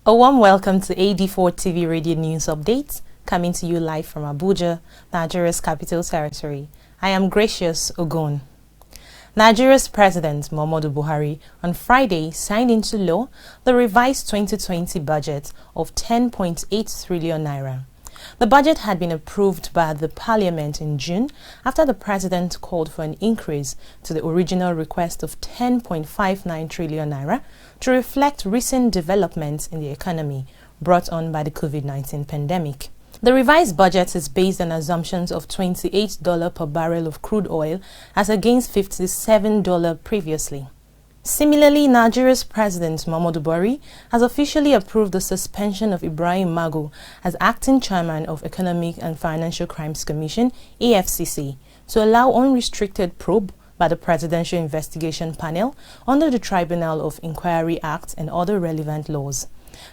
A warm welcome to AD4 TV Radio News Updates, coming to you live from Abuja, Nigeria's capital territory. I am Gracious Ogun. Nigeria's President Muhammadu Buhari on Friday signed into law the revised 2020 budget of 10.8 trillion naira. The budget had been approved by the Parliament in June after the President called for an increase to the original request of 10.59 trillion naira to reflect recent developments in the economy brought on by the COVID-19 pandemic. The revised budget is based on assumptions of $28 per barrel of crude oil as against $57 previously. Similarly, Nigeria's President Muhammadu Buhari has officially approved the suspension of Ibrahim Magu as acting chairman of Economic and Financial Crimes Commission (EFCC) to allow unrestricted probe by the Presidential Investigation Panel under the Tribunal of Inquiry Act and other relevant laws.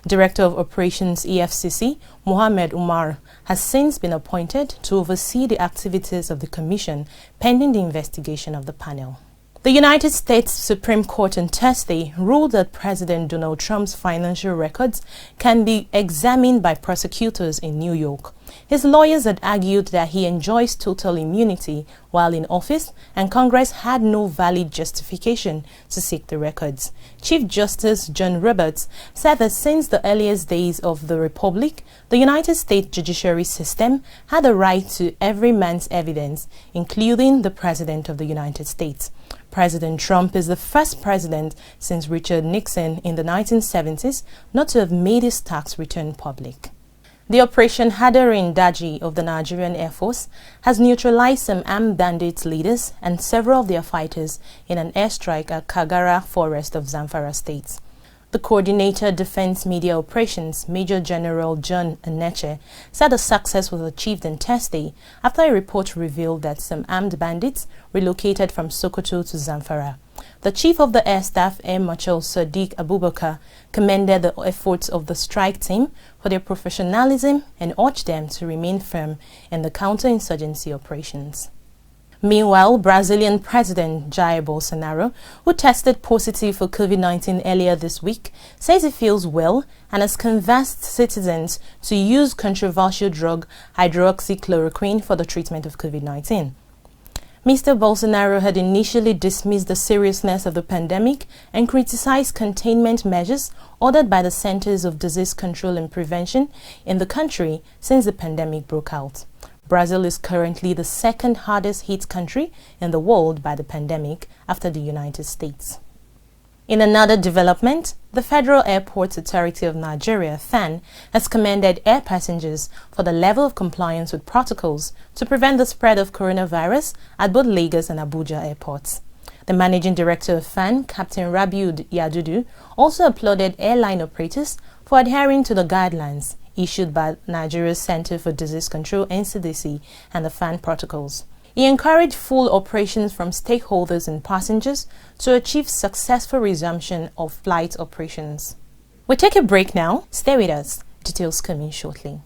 Director of Operations EFCC, Mohammed Umar, has since been appointed to oversee the activities of the Commission pending the investigation of the panel. The United States Supreme Court on Thursday ruled that President Donald Trump's financial records can be examined by prosecutors in New York. His lawyers had argued that he enjoys total immunity while in office and Congress had no valid justification to seek the records. Chief Justice John Roberts said that since the earliest days of the Republic, the United States judiciary system had a right to every man's evidence, including the President of the United States. President Trump is the first president since Richard Nixon in the 1970s not to have made his tax return public. The Operation Hadarin Daji of the Nigerian Air Force has neutralized some armed bandits leaders and several of their fighters in an airstrike at Kagara Forest of Zamfara State. The Coordinator Defense Media Operations, Major General John Aneche, said the success was achieved on Thursday after a report revealed that some armed bandits relocated from Sokoto to Zamfara. The Chief of the Air Staff, Air Marshal Sadiq Abubakar, commended the efforts of the strike team for their professionalism and urged them to remain firm in the counterinsurgency operations. Meanwhile, Brazilian President Jair Bolsonaro, who tested positive for COVID-19 earlier this week, says he feels well and has convinced citizens to use controversial drug hydroxychloroquine for the treatment of COVID-19. Mr. Bolsonaro had initially dismissed the seriousness of the pandemic and criticized containment measures ordered by the Centers of Disease Control and Prevention in the country since the pandemic broke out. Brazil is currently the second hardest hit country in the world by the pandemic after the United States. In another development, the Federal Airports Authority of Nigeria, FAN, has commended air passengers for the level of compliance with protocols to prevent the spread of coronavirus at both Lagos and Abuja airports. The managing director of FAN, Captain Rabiu Yadudu, also applauded airline operators for adhering to the guidelines issued by Nigeria's Center for Disease Control (NCDC) and the FAN protocols. He encouraged full operations from stakeholders and passengers to achieve successful resumption of flight operations. We'll take a break now. Stay with us. Details coming shortly.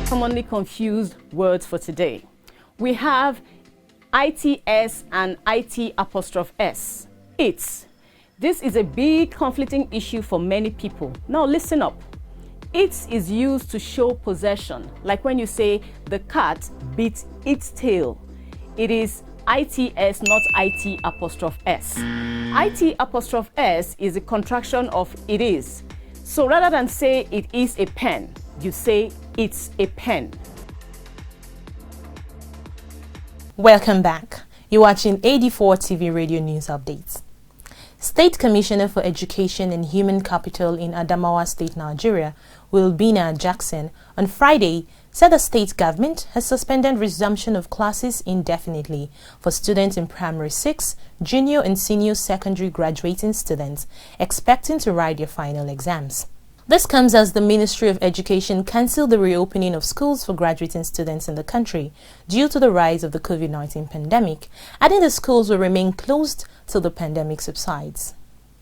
Commonly confused words for today. We have ITS and IT''S. It's. This is a big conflicting issue for many people. Now listen up. It is used to show possession, like when you say the cat bit its tail. It is ITS, not IT''S. IT''S is a contraction of it is. So rather than say it is a pen, you say it's a pen. Welcome back. You're watching AD4 TV Radio News Updates. State Commissioner for Education and Human Capital in Adamawa State, Nigeria, Wilbina Jackson, on Friday said the state government has suspended resumption of classes indefinitely for students in primary 6, junior and senior secondary graduating students expecting to write their final exams. This comes as the Ministry of Education cancelled the reopening of schools for graduating students in the country due to the rise of the COVID-19 pandemic, adding the schools will remain closed till the pandemic subsides.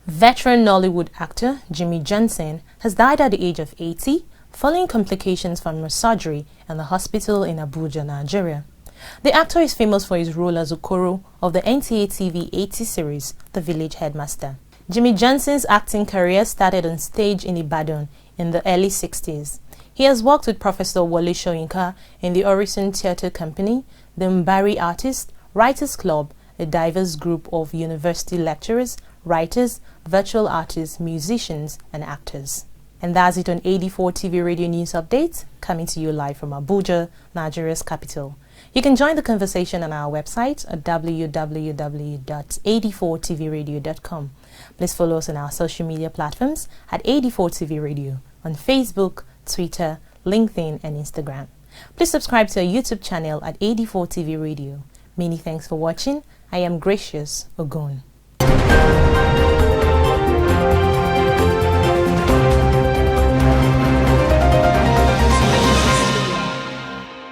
Veteran Nollywood actor Jimmy Johnson has died at the age of 80 following complications from a surgery in the hospital in Abuja, Nigeria. The actor is famous for his role as Okoro of the NTA TV 80 series, The Village Headmaster. Jimmy Johnson's acting career started on stage in Ibadan in the early 60s. He has worked with Professor Wole Soyinka in the Orison Theatre Company, the Mbari Artist, Writers Club, a diverse group of university lecturers, writers, virtual artists, musicians, and actors. And that's it on AD4 TV Radio News Updates, coming to you live from Abuja, Nigeria's capital. You can join the conversation on our website at www.ad4tvradio.com. Please follow us on our social media platforms at AD4TV Radio on Facebook, Twitter, LinkedIn, and Instagram. Please subscribe to our YouTube channel at AD4TV Radio. Many thanks for watching. I am Gracious Ogun.